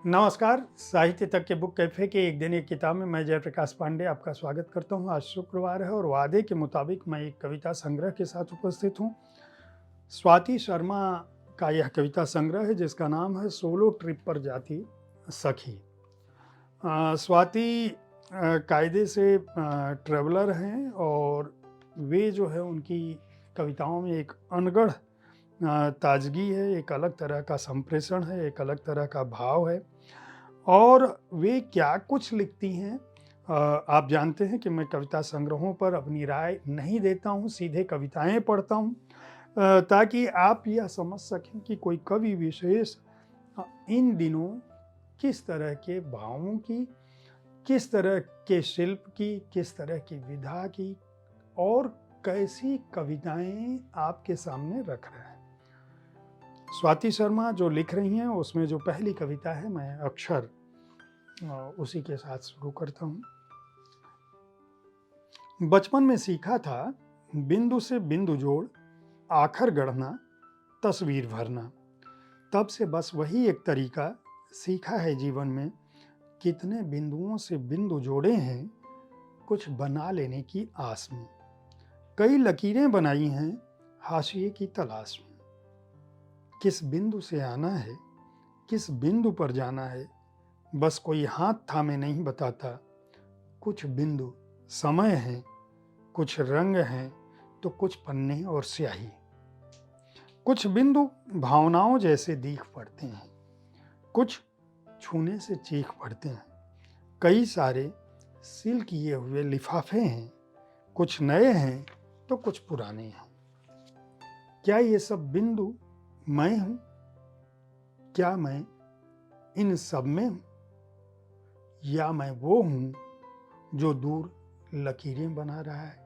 नमस्कार, साहित्य तक के बुक कैफ़े के एक दिन एक किताब में मैं जयप्रकाश पांडे आपका स्वागत करता हूँ। आज शुक्रवार है और वादे के मुताबिक मैं एक कविता संग्रह के साथ उपस्थित हूँ। स्वाति शर्मा का यह कविता संग्रह है जिसका नाम है सोलो ट्रिप पर जाती सखी। स्वाति कायदे से ट्रैवलर हैं और वे जो है उनकी कविताओं में एक अनगढ़ ताजगी है, एक अलग तरह का संप्रेषण है, एक अलग तरह का भाव है और वे क्या कुछ लिखती हैं। आप जानते हैं कि मैं कविता संग्रहों पर अपनी राय नहीं देता हूँ, सीधे कविताएं पढ़ता हूँ ताकि आप यह समझ सकें कि कोई कवि विशेष इन दिनों किस तरह के भावों की, किस तरह के शिल्प की, किस तरह की विधा की और कैसी कविताएं आपके सामने रख रहे हैं। स्वाति शर्मा जो लिख रही हैं उसमें जो पहली कविता है मैं अक्षर उसी के साथ शुरू करता हूँ। बचपन में सीखा था बिंदु से बिंदु जोड़, आखर गढ़ना, तस्वीर भरना। तब से बस वही एक तरीका सीखा है जीवन में। कितने बिंदुओं से बिंदु जोड़े हैं कुछ बना लेने की आस में। कई लकीरें बनाई हैं हाशिए की तलाश में। किस बिंदु से आना है, किस बिंदु पर जाना है, बस कोई हाथ थामे नहीं बताता। कुछ बिंदु समय हैं, कुछ रंग हैं तो कुछ पन्ने और स्याही। कुछ बिंदु भावनाओं जैसे दीख पड़ते हैं, कुछ छूने से चीख पड़ते हैं। कई सारे सील किए हुए लिफाफे हैं, कुछ नए हैं तो कुछ पुराने हैं। क्या ये सब बिंदु मैं हूं? क्या मैं इन सब में हूं? या मैं वो हूं जो दूर लकीरें बना रहा है,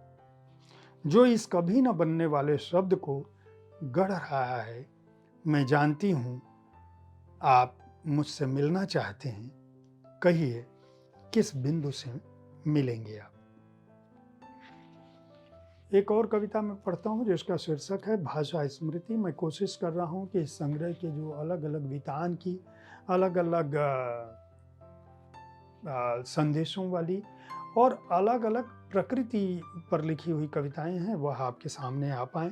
जो इस कभी न बनने वाले शब्द को गढ़ रहा है। मैं जानती हूं आप मुझसे मिलना चाहते हैं, कहिए किस बिंदु से मिलेंगे आप। एक और कविता मैं पढ़ता हूँ जिसका शीर्षक है भाषा स्मृति। मैं कोशिश कर रहा हूँ कि इस संग्रह के जो अलग अलग वितान की, अलग अलग संदेशों वाली और अलग अलग प्रकृति पर लिखी हुई कविताएं हैं वह आपके सामने आ पाएँ,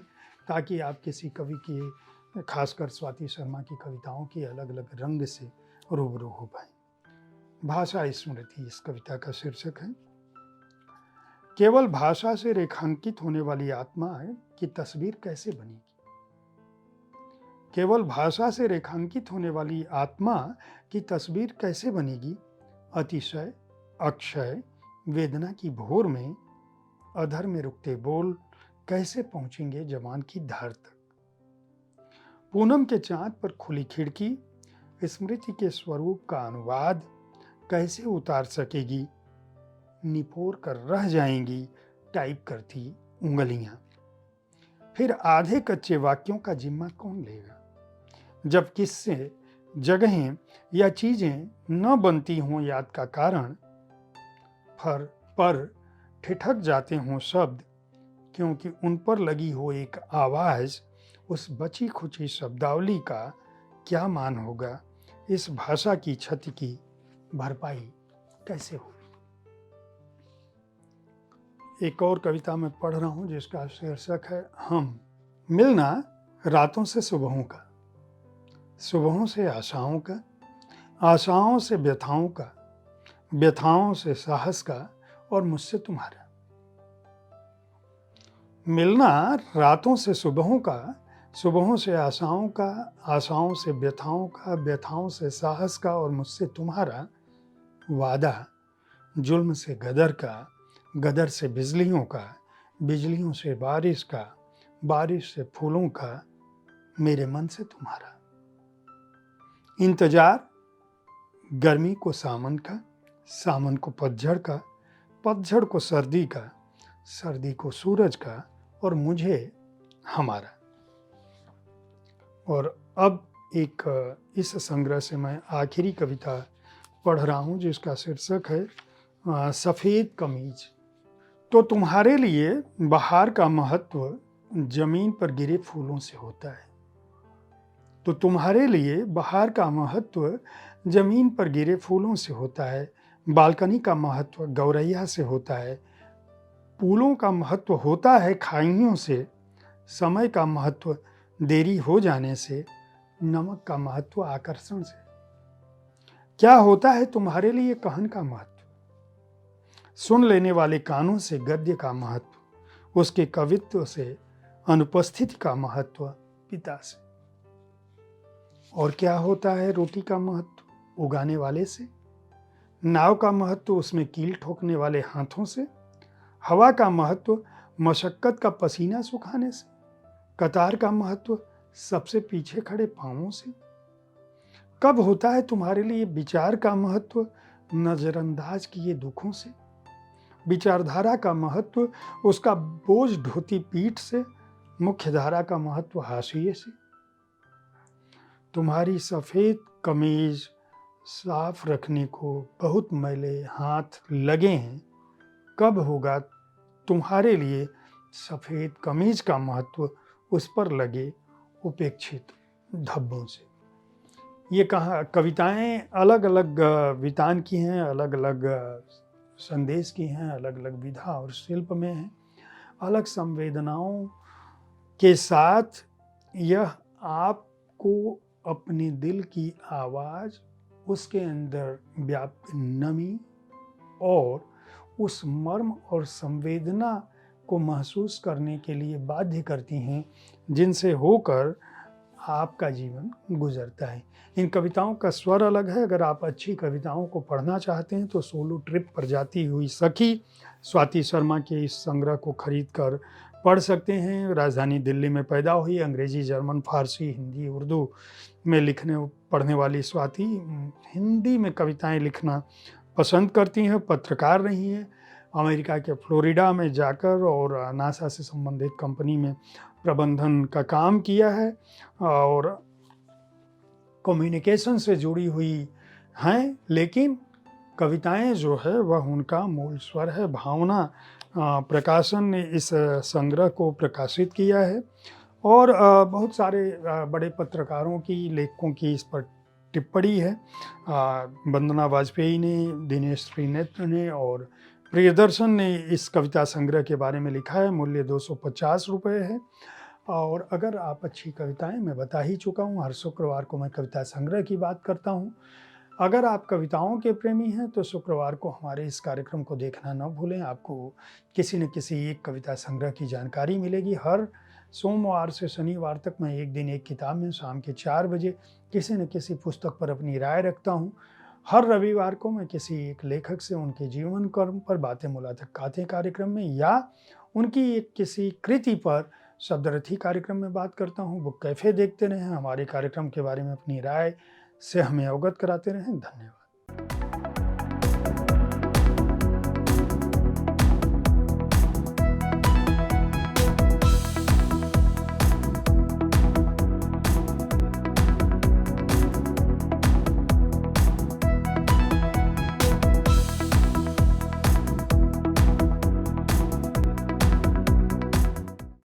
ताकि आप किसी कवि की, खासकर स्वाति शर्मा की कविताओं की अलग अलग रंग से रूबरू हो पाएँ। भाषा स्मृति इस कविता का शीर्षक है। केवल भाषा से रेखांकित होने वाली आत्मा की तस्वीर कैसे बनेगी? केवल भाषा से रेखांकित होने वाली आत्मा की तस्वीर कैसे बनेगी? अतिशय, अक्षय, वेदना की भोर में अधर में रुकते बोल कैसे पहुंचेंगे जवान की धार तक? पूनम के चांद पर खुली खिड़की स्मृति के स्वरूप का अनुवाद कैसे उतार सकेगी? निपोर कर रह जाएंगी टाइप करती उंगलियां। फिर आधे कच्चे वाक्यों का जिम्मा कौन लेगा? जब किस्से, जगहें या चीजें न बनती हों याद का कारण, पर ठिठक जाते हों शब्द, क्योंकि उन पर लगी हो एक आवाज, उस बची खुची शब्दावली का क्या मान होगा? इस भाषा की क्षति की भरपाई कैसे होगी? एक और कविता मैं पढ़ रहा हूँ जिसका शीर्षक है हम। मिलना रातों से सुबहों का, सुबहों से आशाओं का, आशाओं से व्यथाओं का, व्यथाओं से साहस का और मुझसे तुम्हारा। मिलना रातों से सुबहों का, सुबहों से आशाओं का, आशाओं से व्यथाओं का, व्यथाओं से साहस का और मुझसे तुम्हारा। वादा जुल्म से गदर का, गदर से बिजलियों का, बिजलियों से बारिश का, बारिश से फूलों का, मेरे मन से तुम्हारा। इंतजार गर्मी को सामन का, सामन को पतझड़ का, पतझड़ को सर्दी का, सर्दी को सूरज का और मुझे हमारा। और अब एक इस संग्रह से मैं आखिरी कविता पढ़ रहा हूँ जिसका शीर्षक है सफ़ेद कमीज। तो तुम्हारे लिए बहार का महत्व जमीन पर गिरे फूलों से होता है। तो तुम्हारे लिए बहार का महत्व जमीन पर गिरे फूलों से होता है, बालकनी का महत्व गौरैया से होता है, फूलों का महत्व होता है खाइयों से, समय का महत्व देरी हो जाने से, नमक का महत्व आकर्षण से। क्या होता है तुम्हारे लिए कहन का महत्व? सुन लेने वाले कानों से गद्य का महत्व, उसके कवित्व से अनुपस्थिति का महत्व पिता से। और क्या होता है रोटी का महत्व? उगाने वाले से। नाव का महत्व उसमें कील ठोकने वाले हाथों से। हवा का महत्व मशक्कत का पसीना सुखाने से। कतार का महत्व सबसे पीछे खड़े पांवों से। कब होता है तुम्हारे लिए विचार का महत्व? नजरअंदाज किए दुखों से। विचारधारा का महत्व उसका बोझ ढोती पीठ से। मुख्य धारा का महत्व हाशिए से। तुम्हारी सफेद कमीज साफ रखने को बहुत मैले हाथ लगे हैं। कब होगा तुम्हारे लिए सफेद कमीज का महत्व उस पर लगे उपेक्षित धब्बों से। ये कविताएं अलग अलग वितान की हैं, अलग अलग संदेश की हैं, अलग अलग विधा और शिल्प में हैं, अलग संवेदनाओं के साथ यह आपको अपने दिल की आवाज़, उसके अंदर व्याप्त नमी और उस मर्म और संवेदना को महसूस करने के लिए बाध्य करती हैं, जिनसे होकर आपका जीवन गुजरता है। इन कविताओं का स्वर अलग है। अगर आप अच्छी कविताओं को पढ़ना चाहते हैं तो सोलो ट्रिप पर जाती हुई सखी स्वाति शर्मा के इस संग्रह को खरीद कर पढ़ सकते हैं। राजधानी दिल्ली में पैदा हुई, अंग्रेजी, जर्मन, फारसी, हिंदी, उर्दू में लिखने पढ़ने वाली स्वाति हिंदी में कविताएं लिखना पसंद करती हैं। पत्रकार रही हैं। अमेरिका के फ्लोरिडा में जाकर और नासा से संबंधित कंपनी में प्रबंधन का काम किया है और कम्युनिकेशन से जुड़ी हुई हैं, लेकिन कविताएं जो है वह उनका मूल स्वर है। भावना प्रकाशन ने इस संग्रह को प्रकाशित किया है और बहुत सारे बड़े पत्रकारों की, लेखकों की इस पर टिप्पणी है। वंदना वाजपेयी ने, दिनेश त्रिनेत्र ने और प्रियदर्शन ने इस कविता संग्रह के बारे में लिखा है। मूल्य 250 रुपये है। और अगर आप अच्छी कविताएं, मैं बता ही चुका हूँ, हर शुक्रवार को मैं कविता संग्रह की बात करता हूँ। अगर आप कविताओं के प्रेमी हैं तो शुक्रवार को हमारे इस कार्यक्रम को देखना न भूलें। आपको किसी न किसी एक कविता संग्रह की जानकारी मिलेगी। हर सोमवार से शनिवार तक मैं एक दिन एक किताब में शाम के 4 बजे किसी न किसी पुस्तक पर अपनी राय रखता हूँ। हर रविवार को मैं किसी एक लेखक से उनके जीवन कर्म पर बातें मुलाकातें कार्यक्रम में या उनकी एक किसी कृति पर शब्दरथी कार्यक्रम में बात करता हूँ। बुक कैफे देखते रहें। हमारे कार्यक्रम के बारे में अपनी राय से हमें अवगत कराते रहें। धन्यवाद।